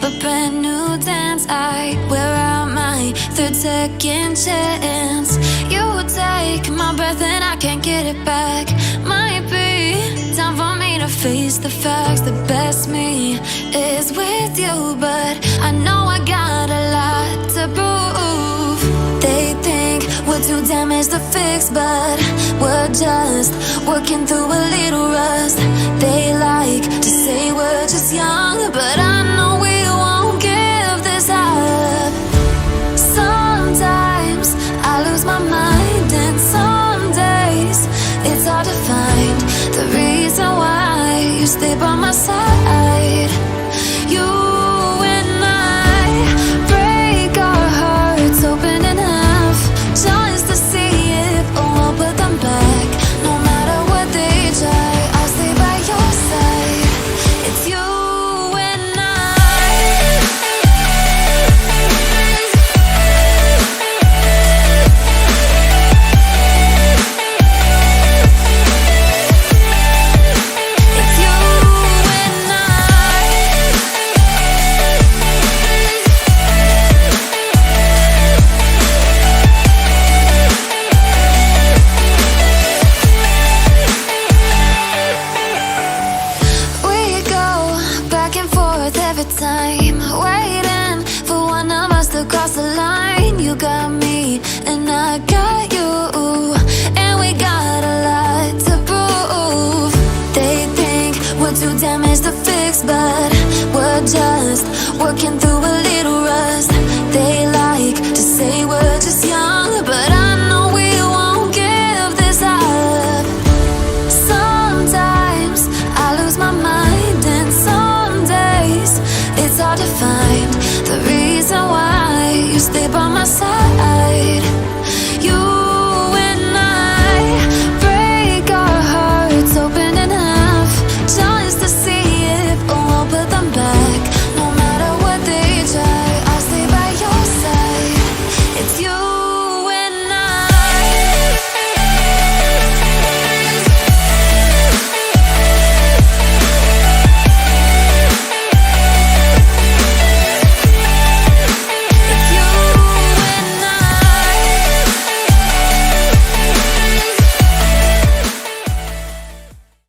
a brand new dance. I wear out my third second chance. You take my breath and I can't get it back. Might be time for me to face the facts. The best me is with you, but I know I got a lot to prove. They think we're too damaged to fix, but we're just working through a little rust. They like to say we're just young, but I know we won't give this up. Sometimes I lose my mind, and some days it's hard to find the reason why you stay by my side.